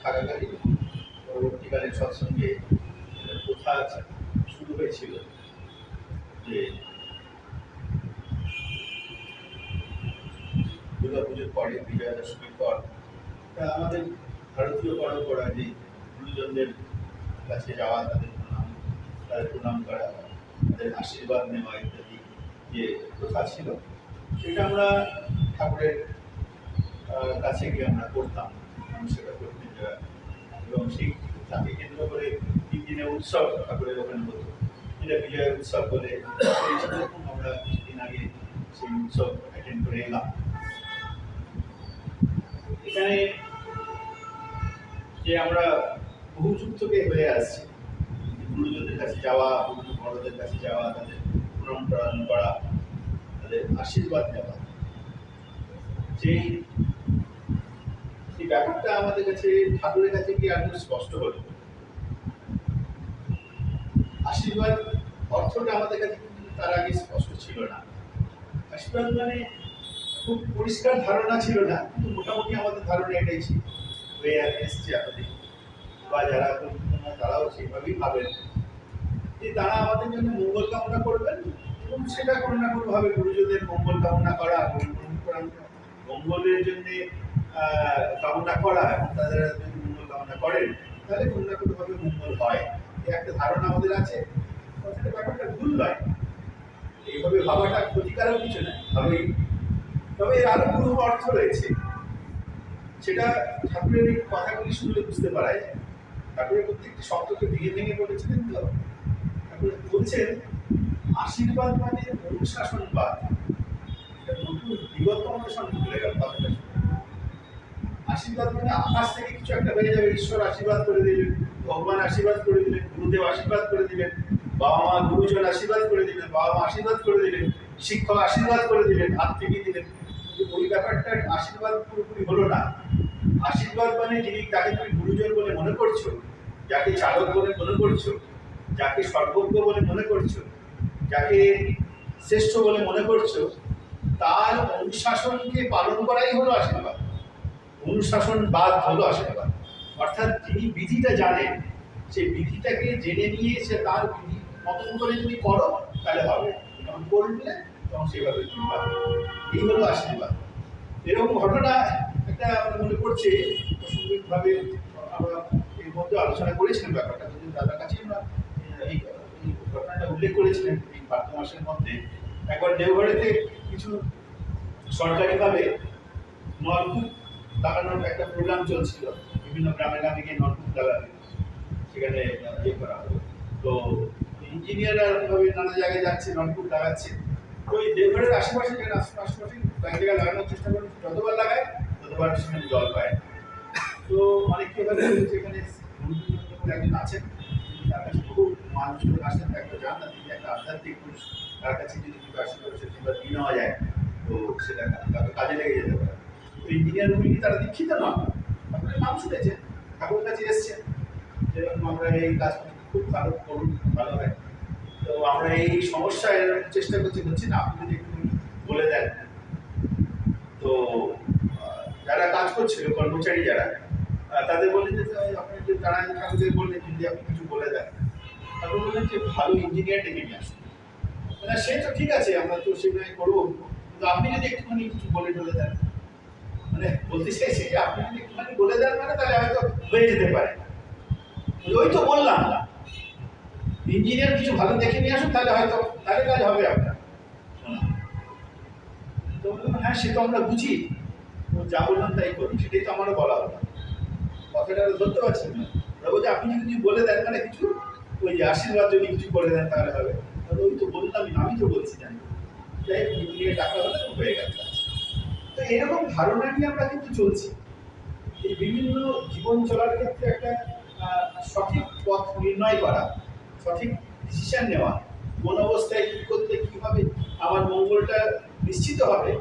থাকাকালীন পরবর্তীকালে সৎসঙ্গে প্রথা শুরু হয়েছিল যে দুর্গা পুজোর পরে, বিজয়া দশমীর পর আমাদের ভারতীয় পরম্পরা যে গুরুজনদের কাছে যাওয়া, তাদের প্রণাম করা, তাদের আশীর্বাদ নেওয়া ইত্যাদি যে প্রথা ছিল, সেটা আমরা ঠাকুরের কাছে গিয়ে আমরা করতাম, সেটা করতে যাওয়া। এবং সেই তাকে কেন্দ্র করে 3 দিনের উৎসব ঠাকুরের ওখানে হতো, যেটা বিজয় উৎসব বলে। আমরা কিছুদিন আগে সেই উৎসব অ্যাটেন্ড করে এলাম। এখানে যে আমরা বহু যুগ থেকে হয়ে আসছি, গুরুজনদের কাছে যাওয়া, বড়দের কাছে যাওয়া, তাদের প্রণাম করা, তাদের আশীর্বাদ নেওয়া, সেই ব্যাপারটা আমাদের কাছে ঠাকুরের কাছে কি আরো স্পষ্ট হলো। আশীর্বাদ অর্থটা আমাদের কাছে কিন্তু তার আগে স্পষ্ট ছিল না। আশীর্বাদ মানে খুব পরিষ্কার ধারণা ছিল না, কিন্তু মোটামুটি আমাদের ধারণা এটাই ছিল, হয়ে এসছে এতদিন, বা যারা তারাও সেইভাবেই ভাবেন যে তারা আমাদের জন্য মঙ্গল কামনা করবেন, এবং সেটা কোনো না কোনোভাবে গুরুজনদের মঙ্গল কামনা করা, মঙ্গলের জন্য কামনা করা, এবং তাদের যদি মঙ্গল কামনা করেন তাহলে কোনো না কোনোভাবে মঙ্গল হয়, এই একটা ধারণা আমাদের আছে। কথাটা ব্যাপারটা ভুল নয়, এইভাবে ভাবাটা ক্ষতিকারক কিছু নয়, ভাবেই। তবে এর আরো গূঢ় অর্থ রয়েছে, সেটা ঠাকুরের এই কথাগুলি শুনলে বুঝতে পারা যায়। ঠাকুরের প্রত্যেকটি শব্দকে ভেঙে ভেঙে বলেছিলেন তো। ঠাকুর বলছেন আশীর্বাদ মানে অনুশাসনবাদ। এটা নতুন বিগত আমাদের সামনে খুলে গেল কথাটা। আশীর্বাদ মানে আকাশ থেকে কিছু একটা হয়ে যাবে, ঈশ্বর আশীর্বাদ করে দিলেন, ভগবান আশীর্বাদ করে দিলেন, গুরুদেব আশীর্বাদ করে দিলেন, বাবা মা গুরুজন আশীর্বাদ করে দিলেন, বাবা মা আশীর্বাদ করে দিলেন, শিক্ষক আশীর্বাদ করে দিলেন, হাত থেকে দিলেন। ওই ব্যাপারটার আশীর্বাদ পুরোপুরি হলো না। আশীর্বাদ মানে যিনি, তাকে তুমি গুরুজন বলে মনে করছো, যাকে চালক বলে মনে করছো, যাকে সর্বজ্ঞ বলে মনে করছো, যাকে শ্রেষ্ঠ বলে মনে করছো, তার অনুশাসনকে পালন করাই হলো আশীর্বাদ। অনুশাসনবাদ হলো আশীর্বাদ। অর্থাৎ যিনি বিধিটা জানেন, সেই বিধিটাকে জেনে নিয়ে সে তার বিধি মতন করে যদি করো তাহলে হবে, যখন করলে তখন সেভাবে তুমি পাবে। এই হলো আশীর্বাদ। এরকম ঘটনা একটা আমার মনে পড়ছে, প্রাসঙ্গিকভাবে আমরা এর মধ্যে আলোচনা করেছিলাম ব্যাপারটা, কিন্তু দাদার কাছে আমরা এই ঘটনাটা উল্লেখ করেছিলেন এই ভাদ্র মাসের মধ্যে। একবার দেওঘরেতে কিছু সরকারিভাবে নলকূপ লাগানোর একটা প্রোগ্রাম চলছিল, বিভিন্ন গ্রামে গ্রামে গিয়ে নলকূপ লাগাবে, সেখানে ইয়ে করা হবে। তো ইঞ্জিনিয়াররা ভাবে নানা জায়গায় যাচ্ছে, নলকূপ লাগাচ্ছে। তো এই দেওঘরের আশেপাশে যেন আশেপাশে কয়েক জায়গায় লাগানোর চেষ্টা করে, যতবার লাগায় ততবার সেখানে জল পায়। তো অনেকে এভাবে সেখানে একজন আছেন, তার কাছে খুব মানুষের আসেন, একটা জান না, তিনি একটা আধ্যাত্মিক পুরুষ, তার কাছে যদি কিছু আশীর্বাদ দিয়ে নেওয়া যায় তো সেটা কাজে লেগে যেতে পারে। তো ইঞ্জিনিয়ারগুলি তারা দীক্ষিত নয়, আপনার নাম শুনেছেন, ঠাকুরের কাছে এসছেন, যেরকম আমরা এই কাজ খুব ভালো করুন, ভালো হয়। তো আমরা এই সমস্যায় চেষ্টা করছি না, আপনি যদি একটু বলে দেন। তো যারা কাজ করছিল, কর্মচারী যারা, তাদের বললেন যে আপনি যে তারা ঠাকুরদের বললেন যদি আপনি কিছু বলে দেন, তারপর বললেন যে ভালো ইঞ্জিনিয়ার ডেকে নিয়ে আসুন। না সে তো ঠিক আছে, আমরা তো সেটাই করবো, কিন্তু আপনি যদি একটুখানি কিছু বলে টলে দেন, মানে বলতে চাইছি যে আপনি যদি একটুখানি বলে দেন, মানে তাহলে হয়তো হয়ে যেতে পারে। ওই তো বললাম না, ইঞ্জিনিয়ার কিছু ভালো দেখে নিয়ে আসুন, তাহলে হয়তো তাহলে কাজ হবে আপনার। তো বললাম হ্যাঁ, সে তো আমরা বুঝি, যা বললাম তাই করি, সেটাই তো আমারও বলা হলো। কথাটা ধরতে পারছেন না, বলছে আপনি যদি বলে দেন মানে কিছু, ওই যে আশীর্বাদ যদি কিছু করে দেন তাহলে হবে। ওই তো বললাম, আমি তো বলছি জানি, যাই ইঞ্জিনিয়ার টাকা হলে হয়ে গেল। তো এরকম ধারণা নিয়ে আমরা কিন্তু চলছি। এই বিভিন্ন জীবন চলার ক্ষেত্রে একটা সঠিক পথ নির্ণয় করা, সঠিক ডিসিশন নেওয়া, কোন অবস্থায় কী করতে কীভাবে আমার মঙ্গলটা নিশ্চিত হবে,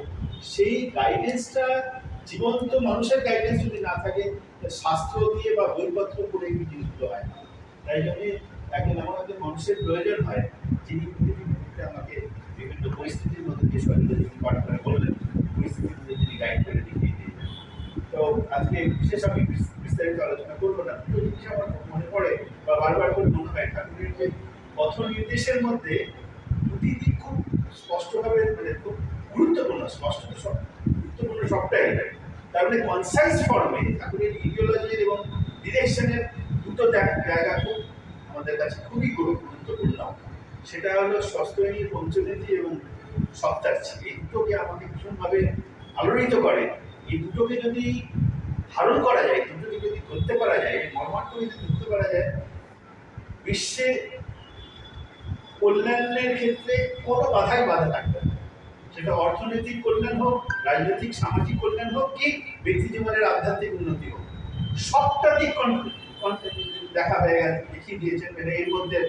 সেই গাইডেন্সটা জীবন্ত মানুষের গাইডেন্স যদি না থাকে, শাস্ত্র দিয়ে বা বইপত্র পড়ে এই জিনিসগুলো হয় না। তাই জন্যে একজন এমন একজন মানুষের প্রয়োজন হয়, যিনি আমাকে বিভিন্ন পরিস্থিতির মধ্যে দিয়ে সঠিক পাঠ করে বললেন, পরিস্থিতির মধ্যে তিনি গাইড করে দেখিয়ে দিয়েছেন। তো তো আজকে বিশেষ আমি বিস্তারিত আলোচনা করবো না, দুটো জিনিস আমার খুব মনে পড়ে বা বারবার করে মনে হয় ঠাকুরের যে পথ নির্দেশের মধ্যে দুটি দিক খুব স্পষ্টভাবে মানে খুব গুরুত্বপূর্ণ, স্পষ্ট সব গুরুত্বপূর্ণ সবটাই, তার মানে কনসাইজ ফর্মে ঠাকুরের ইডিওলজির এবং ডিরেকশনের দুটো জায়গা খুব আমাদের কাছে খুবই গুরুত্বপূর্ণ। সেটা হলো ষষ্ঠনী, পঞ্চনীতি এবং সপ্তার্চি। এই দুটোকে আমাকে ভীষণভাবে আলোড়িত করে। এই দুটোকে যদি ধারণ করা যায়, দুটোকে যদি ধরতে পারা যায়, মর্মার্থকে যদি ধরতে পারা যায়, বিশ্বে কল্যাণের ক্ষেত্রে কোনো বাধাই বাধা থাকবে না। সেটা অর্থনৈতিক কল্যাণ হোক, রাজনৈতিক সামাজিক কল্যাণ হোক, কি ব্যক্তি জীবনের আধ্যাত্মিক উন্নতি হোক, সবটা দিক দেখা হয়ে গেছে, দেখিয়ে দিয়েছেন। মানে এর মধ্যে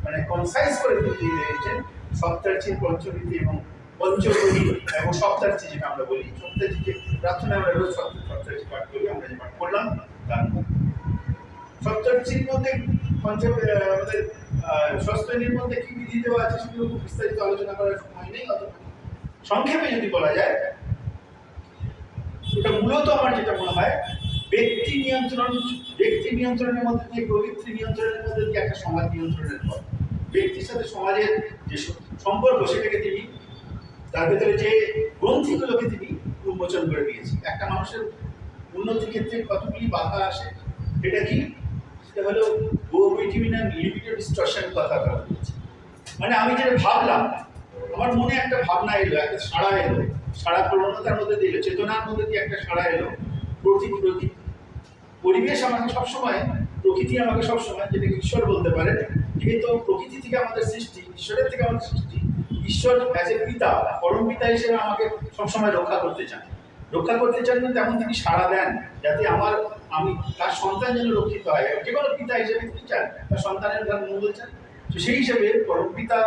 মানে কনসাইজ করে দিয়ে দিয়েছেন সপ্তার্চি, পঞ্চনীতি এবং পঞ্চকরী এবং সপ্তার্চি, যেটা আমরা বলি সপ্তার্চি, যে প্রার্থনা আমরা রোজ সপ্তার্চি পাঠ করি, আমরা যে পাঠ করলাম তার মধ্যে সপ্তার্চির মধ্যে আমাদের ষষ্ঠনীর মধ্যে কি বিধি দেওয়া আছে সেগুলো খুব বিস্তারিত আলোচনা করার সময় নেই। অত সংক্ষেপে যদি বলা যায়, এটা মূলত আমার যেটা মনে হয় ব্যক্তি নিয়ন্ত্রণের মধ্যে দিয়ে প্রবৃত্তি নিয়ন্ত্রণের মধ্যে দিয়ে একটা সমাজ নিয়ন্ত্রণের পথ। ব্যক্তির সাথে সমাজের যে সম্পর্ক সেটাকে তিনি তার ভেতরে যে গ্রন্থিগুলোকে তিনি উন্মোচন করে দিয়েছেন। একটা মানুষের উন্নতির ক্ষেত্রে কতগুলি বাধা আসে, এটা কি? সেটা হলো গো বিটুইন অ্যান্ড লিমিটেড ডিস্টরশন কথা বলা হয়েছে। মানে আমি যেটা ভাবলাম, আমার মনে একটা ভাবনা এলো, একটা সাড়া এলো, সাড়া প্রবণতার মধ্যে দিল, চেতনার মধ্যে দিয়ে একটা সাড়া এলো। পরিবেশ আমাকে সবসময়, প্রকৃতি আমাকে সবসময়, যেটাকে ঈশ্বর বলতে পারে, যেহেতু প্রকৃতি থেকে আমাদের সৃষ্টি, ঈশ্বরের থেকে আমাদের সৃষ্টি, ঈশ্বর অ্যাজ এ পিতা, পরম পিতা হিসেবে আমাকে সবসময় রক্ষা করতে চান তেমন তিনি সাড়া দেন, যাতে আমি তার সন্তান যেন রক্ষিত হয়। যে কোনো পিতা হিসেবে তিনি চান তার সন্তানের তার মঙ্গল চান। তো সেই হিসেবে পরম পিতা,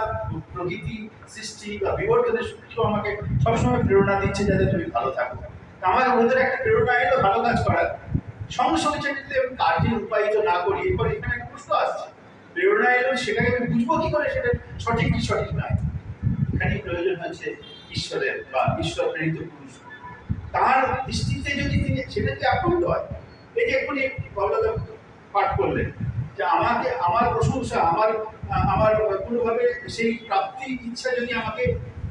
প্রকৃতি, সৃষ্টি বা বিবর্তনের সূত্র আমাকে সবসময় প্রেরণা দিচ্ছে যাতে তুমি ভালো থাকো। আমার ভেতরে একটা প্রেরণা এলো ভালো কাজ করার, সঙ্গে সঙ্গে যদি কাজে রূপায়িত না করি, এরপর এখানে একটা প্রশ্ন আসছে, প্রেরণা এলো সেটাকে আমি বুঝবো কি করে সেটা সঠিক কি সঠিক নয়। এখানে প্রয়োজন হচ্ছে ঈশ্বরের বা ঈশ্বর প্রেরিত পুরুষ, তার দৃষ্টিতে যদি তিনি সেটাকে আপ্লুত হয়। এই যে এক্ষুনি বাবুদাদা পাঠ করলেন যে আমাকে, আমার প্রশংসা, আমার কোনোভাবে সেই প্রাপ্তির ইচ্ছা যদি আমাকে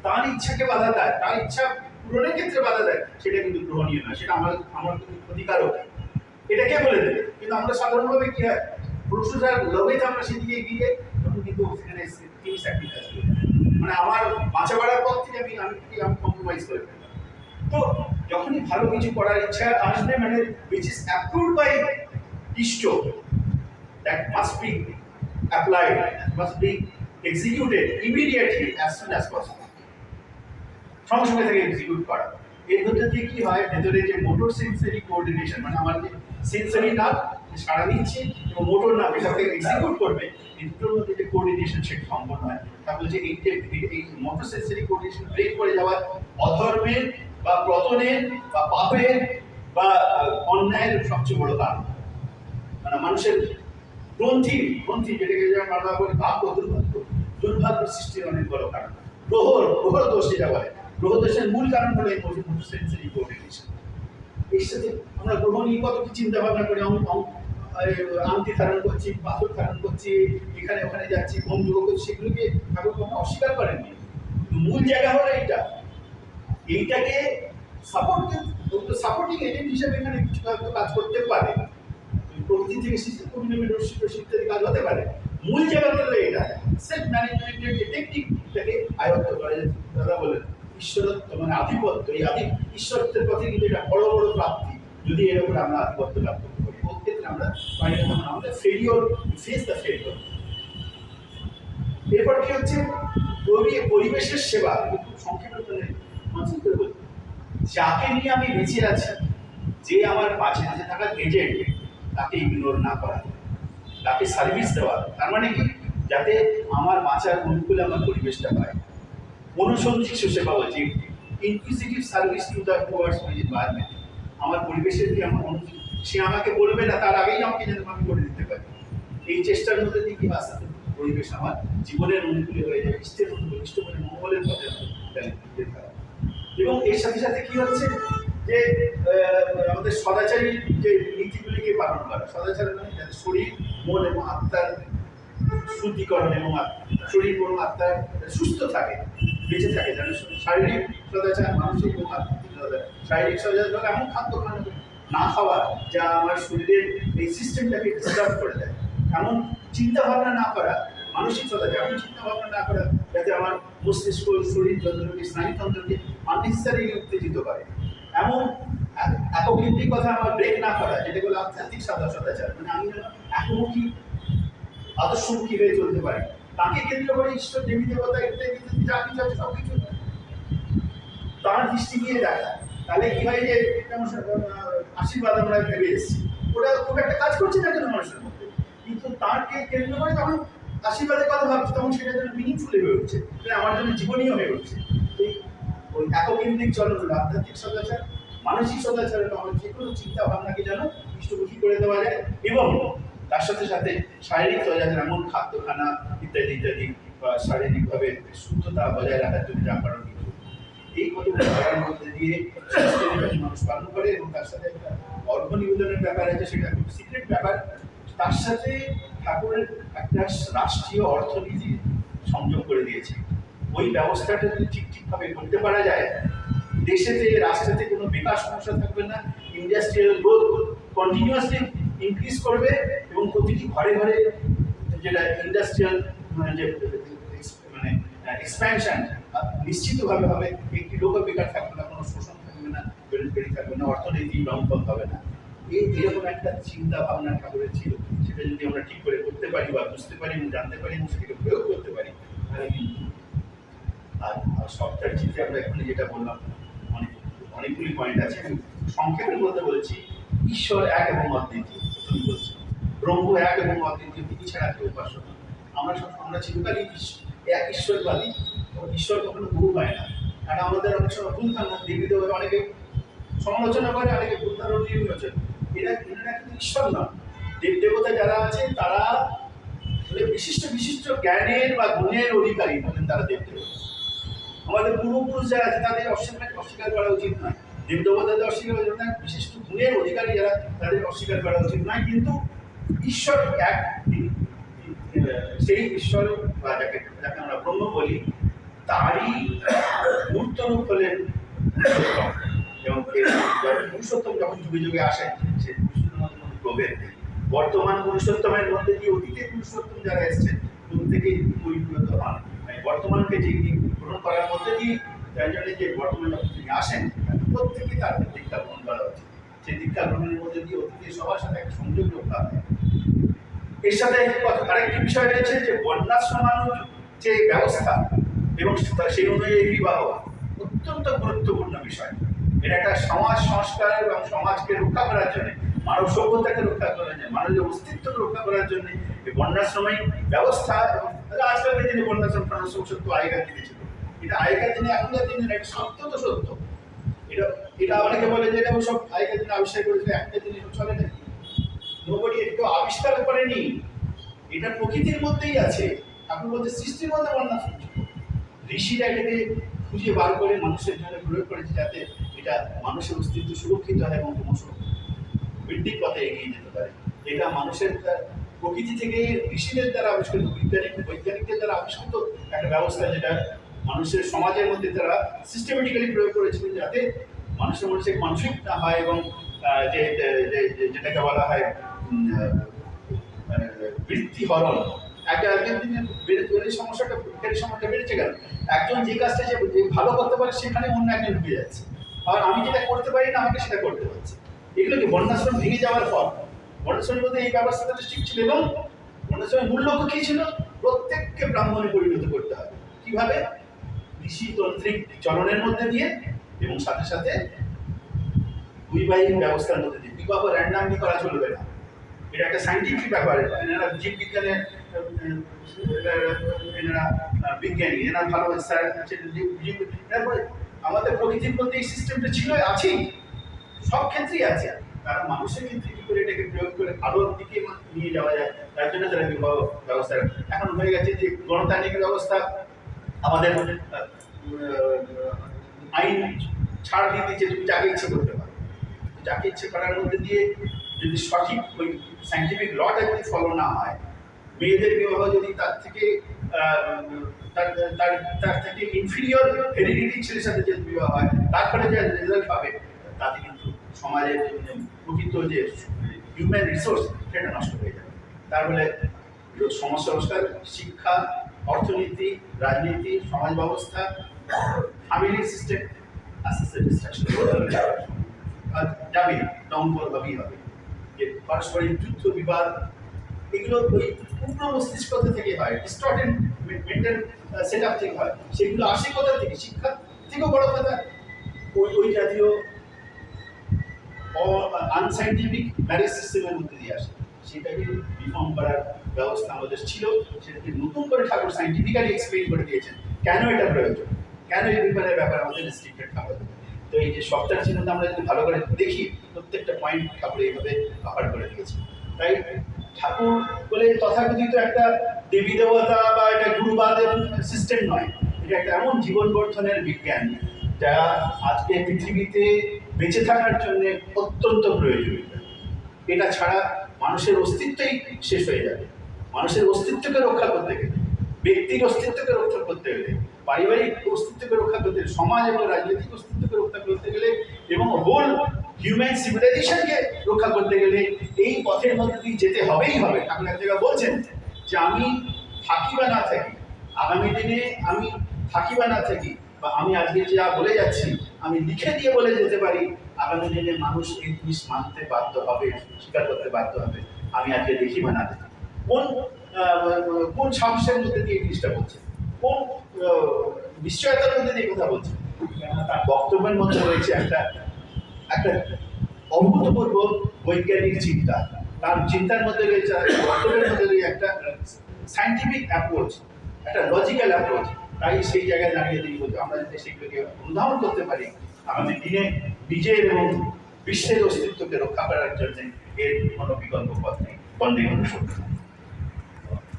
তার ইচ্ছাকে বাধা দেয়, তার ইচ্ছা পূরণের ক্ষেত্রে বাধা দেয়, সেটা কিন্তু গ্রহণীয় না, সেটা আমার কিন্তু ক্ষতিকারক। এটা কে বলে দেবে? কিন্তু আমরা সাধারণভাবে কি হয়, প্রশংসার লোভে তো আমরা সেদিকে এগিয়ে যাই, তখন কিন্তু সেখানে তিনি স্যাক্রিফাইস করি, মানে আমার বাঁচা বাড়ার পর থেকে আমি কম্প্রোমাইজ করে ফেলি। তো যখনই ভালো কিছু করার ইচ্ছা আসবে, মানে which is approved by Ishto, that must be applied, must be executed immediately as soon as possible, সঙ্গে সঙ্গে থেকে এক্সিকিউট করা। এর মধ্যে দিয়ে কি হয়, ভেতরে যে মোটর সেন্সরি কোঅর্ডিনেশন, মানে আমার যে সেন্সরি নার্ভ সাড়া দিচ্ছে এবং মোটর নার্ভ এটাকে এক্সিকিউট করবে, এই দুটোর মধ্যে যে কোঅর্ডিনেশন সেটা সম্পন্ন হয়। তাহলে যে এই মোটর সেন্সরি কোঅর্ডিনেশন ব্রেক করে যাওয়ার অধর্মের বা পতনের বা পাপের বা অন্যায়ের সবচেয়ে বড় কারণ, মানে মানুষের গ্রন্থি যেটাকে আমরা বলি ভাগ্য, দুর্ভাগ্য সৃষ্টির অনেক বড় কারণ। গ্রহ দোষ যেটা বলে, গ্রহ দোষের মূল কারণ হলো এই মোটর সেন্সরি কোঅর্ডিনেশন। এর সাথে আমরা গ্রহ নিয়ে কত কি চিন্তা ভাবনা করি, আংটি ধারণ করছি, পাথর ধারণ করছি, এখানে ওখানে যাচ্ছি, বন্ধু করছি, সেগুলোকে ঠাকুর কখনো অস্বীকার করেননি। মূল জায়গা হলো এইটাকে সাপোর্টিং এজেন্ট হিসেবে এখানে কিছু কাজ করতে পারে, প্রকৃতি থেকে ইত্যাদি কাজ হতে পারে। মূল জায়গা হলো এটা সেলফ ম্যানেজমেন্টের যে টেকনিকটাকে আয়ত্ত করে, দাদা বলেন ঈশ্বরত্ব, মানে আধিপত্য। এই ঈশ্বরত্বের পথে কিন্তু এটা বড় বড় প্রাপ্তি, যদি এর উপরে আমরা আধিপত্য লাভ করতে পারি। প্রত্যেকটা আমরা আমাদের ফেলিওর, ফেস দ্য ফেলিওর। এরপর কি হচ্ছে, পরিবেশের সেবা। খুব সংক্ষেপে করে বলতে, যাকে নিয়ে আমি বেঁচে আছি, যে আমার পাশে থাকা এজেন্ট, তাকে ইগনোর না করা, তাকে সার্ভিস দেওয়া। তার মানে কি, যাতে আমার বাঁচার অনুকূলে আমার পরিবেশটা পায়। অনুসন্ধিক সেবা বলছি, inclusive service to the towards my environment. আমার পরিবেশের যে আমার সে আমাকে বলবে না, তার আগেই আমাকে যেন আমি করে দিতে পারি। এই চেষ্টার মধ্যে দিয়ে কি আস্তে আস্তে পরিবেশ আমার জীবনের অনুকূলে হয়ে যায়, ইষ্ট মঙ্গলের পথে। এবং এর সাথে সাথে কি হচ্ছে, যে আমাদের সদাচারী যে নীতিগুলিকে পালন করা। সদাচার মানে যাতে শরীর, মন এবং আত্মার শুদ্ধিকরণ এবং শরীর এবং আত্মার সুস্থ থাকে, বেঁচে থাকে, যেন শারীরিক সদাচার, মানসিক এবং আত্মিক সদাচার। শারীরিক সদাচার হলে এমন খাদ্য না খাওয়া যা আমার শরীরের এই সিস্টেমটাকে ডিস্টার্ব করে দেয়, এমন চিন্তা ভাবনা না করা। মানসিক সদাচার এমন চিন্তা ভাবনা না করা যাতে আমার মস্তিষ্ক, শরীর যন্ত্রকে, স্নায়ুতন্ত্রকে আননেসেসারি উত্তেজিত করে। এমন এককেন্দ্রিকতা আমার ব্রেক না করা, যেটা বলে আধ্যাত্মিক সদাচার। মানে আমি যেন একমুখী, আদর্শমুখী হয়ে চলতে পারি। তাকে কেন্দ্র করে ঈশ্বর, দেবী দেবতা, ইত্যাদি যা কিছু আছে সব কিছু তার দৃষ্টি দিয়ে দেখা। তাহলে কি হয় যে আশীর্বাদ আমরা ভেবে এসেছি, ওটা খুব একটা কাজ করছে না কেন মানুষের মধ্যে, কিন্তু তারকে কেন্দ্র করে যখন আশীর্বাদের কথা ভাবছি তখন সেটা যেন মিনিংফুল হয়ে উঠছে, সেটা আমার জন্য জীবনীয় হয়ে উঠছে। ওই এককেন্দ্রিক চলন হলো আধ্যাত্মিক সদাচার। মানসিক সদাচার হলো আমার যে কোনো চিন্তা ভাবনাকে যেন ইষ্টমুখী করে দেওয়া যায়, এবং তার সাথে সাথে শারীরিক সদাচার, এমন খাদ্যখানা ইত্যাদি ইত্যাদি, বা শারীরিকভাবে শুদ্ধতা বজায় রাখার জন্য যা কারণ কিছু, এই কতগুলো ধারার মধ্যে দিয়ে মানুষ পালন করে। এবং তার সাথে একটা অর্ঘ নিবেদনের ব্যাপার আছে, সেটা খুব সিক্রেট ব্যাপার। তার সাথে ঠাকুরের একটা রাষ্ট্রীয় অর্থনীতি সংযোগ করে দিয়েছে। ওই ব্যবস্থাটা যদি ঠিকভাবে করতে পারা যায়, দেশেতে, রাষ্ট্রেতে কোনো বেকার সমস্যা থাকবে না, ইন্ডাস্ট্রিয়াল গ্রোথ কন্টিনিউয়াসলি ইনক্রিজ করবে, এবং প্রতিটি ঘরে ঘরে যেটা ইন্ডাস্ট্রিয়াল যে মানে এক্সপ্যানশন নিশ্চিতভাবে হবে। একটি লোক বেকার থাকবে না, কোনো শোষণ থাকবে না, বেড়ে থাকবে না, অর্থনীতি ডংফল হবে না। এরকম একটা চিন্তা ভাবনা ঠাকুরের ছিল। সেটা যদি আমরা ঠিক করে করতে পারি বা বুঝতে পারি এবং জানতে পারি এবং সেটাকে প্রয়োগ করতে পারি, তাহলে কিন্তু আর সফটওয়্যার চিন্তে আমরা এখানে যেটা বললাম, অনেকগুলি পয়েন্ট আছে। আমি সংক্ষেপের মধ্যে বলছি, ঈশ্বর এক এবং অদ্বিতীয়। প্রথমে বলছি ব্রহ্ম এক এবং অদ্বিতীয়, তিনি ছাড়া কেউ উপাস্য না। আমরা চিরকালই এক ঈশ্বরবাদী। ঈশ্বর কখনো বহু হয় না, কারণ আমাদের অনেক সময় ভুল ধারণা, দেবী দেবতা অনেকে সমালোচনা করে, অনেকে ভুল ধারণা নিয়ে রয়েছে। এরা কিন্তু ঈশ্বর নয়। দেব দেবতা যারা আছে তারা বিশিষ্ট বিশিষ্ট জ্ঞানের বা গুণের অধিকারী বলেন, তারা দেব দেবতা। আমাদের পূর্বপুরুষ যারা আছে তাদের অস্বীকার করা উচিত নয়, দেব দেবতাদের অস্বীকার করা উচিত নয়। বিশিষ্ট গুণের অধিকারী যারা, তাদের অস্বীকার করা উচিত নয়। কিন্তু ঈশ্বর এক, সেই ঈশ্বর বা যাকে আমরা ব্রহ্ম বলি, তারই মূর্ত রূপ হলেন পুরুষোত্তম। এবং পুরুষোত্তম যখন যুগে যুগে আসেন, সেই পুরুষোত্তম মধ্যে কোনো প্রভেদ নেই। বর্তমান পুরুষোত্তমের মধ্যে দিয়ে অতীতের পুরুষোত্তম যারা এসছেন, প্রত্যেকেই পরিণত হন। বর্তমানকে যে গ্রহণ করার মধ্যে দিয়ে যার জন্য যে বর্তমানে তিনি আসেন, প্রত্যেকেই তার দীক্ষা গ্রহণ করা উচিত। সেই দীক্ষা গ্রহণের মধ্যে দিয়ে অতীতের সবার সাথে একটা সংযোগ রক্ষা হয়। এর সাথে আরেকটি বিষয় রয়েছে যে বন্যাশ্রমানুর যে ব্যবস্থা এবং সেই অনুযায়ী বিবাহ অত্যন্ত গুরুত্বপূর্ণ বিষয়। এটা একটা সমাজ সংস্কার এবং সমাজকে রক্ষা করার জন্য, মানব সভ্যতাকে রক্ষা করার জন্য, মানবের অস্তিত্বকে রক্ষা করার জন্য এই বন্যাশ্রমিক ব্যবস্থা। এবং আজকালকার দিনে বন্যাশ্রম সত্য আগেকার দিনে ছিল, এটা আগেকার দিনে, এখনকার দিনে একটা সত্য তো সত্য। এটা অনেকে বলে যে এটা সব আগেকার দিনে আবিষ্কার করেছিল, এখনকার দিনে চলে নাকি? নোবডি এটা আবিষ্কার করেনি, এটা প্রকৃতির মধ্যেই আছে। ঠাকুর বলতে সৃষ্টির মধ্যে বন্যাশ্রম ছিল। ঋষিরা এটাকে খুঁজে বার করে মানুষের জন্য প্রয়োগ করেছে, যাতে এটা মানুষের অস্তিত্ব সুরক্ষিত হয় এবং ক্রমশ বৃদ্ধির পথে এগিয়ে যেতে পারে। এটা মানুষের প্রকৃতি থেকে ঋষিদের দ্বারা আবিষ্কৃত, বৈজ্ঞানিকদের দ্বারা আবিষ্কৃত একটা ব্যবস্থা, যেটা মানুষের সমাজের মধ্যে তারা সিস্টেমেটিক্যালি প্রয়োগ করেছিলেন, যাতে মানুষের মধ্যে কনফ্লিক্ট না হয় এবং যেটাকে বলা হয় বৃত্তি হরণ। একদিন সমস্যাটা বেড়েছে কেন? একজন যে কাজটা যে ভালো করতে পারে সেখানে অন্য একজন ঢুকে যাচ্ছে, আর আমি যেটা করতে পারি না আমাকে সেটা করতে পারছি। এগুলো কি বন্যাশ্রম ভেঙে যাওয়ার পর? বন্যাশ্রমের মধ্যে এই ব্যবস্থাটা ঠিক ছিল, এবং বন্যাশ্রমের মূল লক্ষ্য কী ছিল? প্রত্যেককে ব্রাহ্মণে পরিণত করতে হবে। কিভাবে? ঋষিতান্ত্রিক চলনের মধ্যে দিয়ে এবং সাথে সাথে বৈবাহিক ব্যবস্থার মধ্যে দিয়ে। বিবাহ র্যান্ডামলি করা চলবে না, এটা একটা সাইন্টিফিক ব্যাপার। এনারা জীববিজ্ঞানের এনারা বিজ্ঞানী, এনারা ভালো স্যার। আমাদের প্রকৃতির মধ্যে এই সিস্টেমটা ছিল, আছেই, সব ক্ষেত্রেই আছে। কারণ মানুষের ক্ষেত্রে কী করে এটাকে প্রয়োগ করে ভালোর দিকে নিয়ে যাওয়া যায়, তার জন্য তারা বিবাহ ব্যবস্থা এখন হয়ে গেছে। যে গণতান্ত্রিক ব্যবস্থা, আমাদের আইন ছাড় দিয়ে দিচ্ছে তুমি যাকে ইচ্ছে করতে পারো। যাকে ইচ্ছে করার মধ্যে দিয়ে যদি সঠিক ওই সাইন্টিফিক লটা যদি ফলো না হয়, মেয়েদের বিবাহ যদি তার থেকে তার তার তার থেকে ইনফিরিয়র হেরিডিটি ছেলের সাথে যদি বিবাহ হয়, তারপরে যে রেজাল্ট পাবে তাতে কিন্তু সমাজের প্রকৃত যে হিউম্যান রিসোর্স সেটা নষ্ট হয়ে যাবে। তার ফলে সমাজ সংস্কার, শিক্ষা, অর্থনীতি, রাজনীতি, সমাজ ব্যবস্থা, ফ্যামিলি সিস্টেম আস্তে আস্তে ডিস্ট্রাকশন যাবে, ডাউনফল ভাবেই হবে। যে পারস্পরিক যুদ্ধ বিবাদ এগুলো ওই উগ্র মস্তিষ্ক থেকে হয়, ডিস্টর্টেড মেন্টাল সেট আপ থেকে হয়। সেগুলো আসে কোথা থেকে? শিক্ষা থেকেও বড় কথা ওই জাতীয় আনসাইন্টিফিক ম্যারেজ সিস্টেমের মধ্যে দিয়ে আসে। সেটাকে রিফর্ম করার ব্যবস্থা আমাদের ছিল, সেটাকে নতুন করে ঠাকুর সাইন্টিফিক্যালি এক্সপ্লেন করে দিয়েছেন কেন এটা প্রয়োজন, কেন এই বিপদের ব্যাপার আমাদের রেস্ট্রিক্টেড থাকবে। তো এই যে সপ্তাহ চিহ্ন আমরা যদি ভালো করে দেখি, প্রত্যেকটা পয়েন্ট ঠাকুর এইভাবে কভার করে দিয়েছে। তাই ঠাকুর বলে তথাকথিত একটা দেবী দেবতা বা একটা গুরুবাদের সিস্টেম নয়, এটা একটা এমন জীবন গঠনের বিজ্ঞান যা আজকে পৃথিবীতে বেঁচে থাকার জন্য অত্যন্ত প্রয়োজনীয়। এটা ছাড়া মানুষের অস্তিত্বই শেষ হয়ে যাবে। মানুষের অস্তিত্বকে রক্ষা করতে গেলে, ব্যক্তির অস্তিত্বকে রক্ষা করতে গেলে, পারিবারিক অস্তিত্বকে রক্ষা করতে গেলে, সমাজ এবং রাজনৈতিক অস্তিত্বকে রক্ষা করতে গেলে এবং হোল হিউম্যান সিভিলাইজেশনকে রক্ষা করতে গেলে এই পথের মধ্যে দিয়ে যেতে হবেই হবে। ঠাকুর এক জায়গায় বলছেন যে আমি থাকি বা না থাকি, আগামী দিনে আমি থাকি বা না থাকি, বা আমি আজকে যা বলে যাচ্ছি আমি লিখে দিয়ে বলে যেতে পারি, আগামী দিনে মানুষ এই জিনিস মানতে বাধ্য হবে, স্বীকার করতে বাধ্য হবে। আমি আজকে দেখি বা না দেখি, কোন কোন সাহসের মধ্যে দিয়ে এই জিনিসটা বলছে, কোন নিশ্চয়তার মধ্যে দিয়ে কথা বলছে। তার বক্তব্যের মধ্যে রয়েছে একটা একটা অভূতপূর্ব বৈজ্ঞানিক চিন্তা, তার চিন্তার মধ্যে রয়েছে, বক্তব্যের মধ্যে রয়েছে একটা সায়েন্টিফিক অ্যাপ্রোচ, একটা লজিক্যাল অ্যাপ্রোচ। তাই সেই জায়গায় দাঁড়িয়ে তিনি বলতে আমরা যদি সেগুলোকে অনুধাবন করতে পারি, আগামী দিনে নিজের এবং বিশ্বের অস্তিত্বকে রক্ষা করার জন্য এর কোনো বিকল্প পথ নেই, বন্দে অনুসরণ।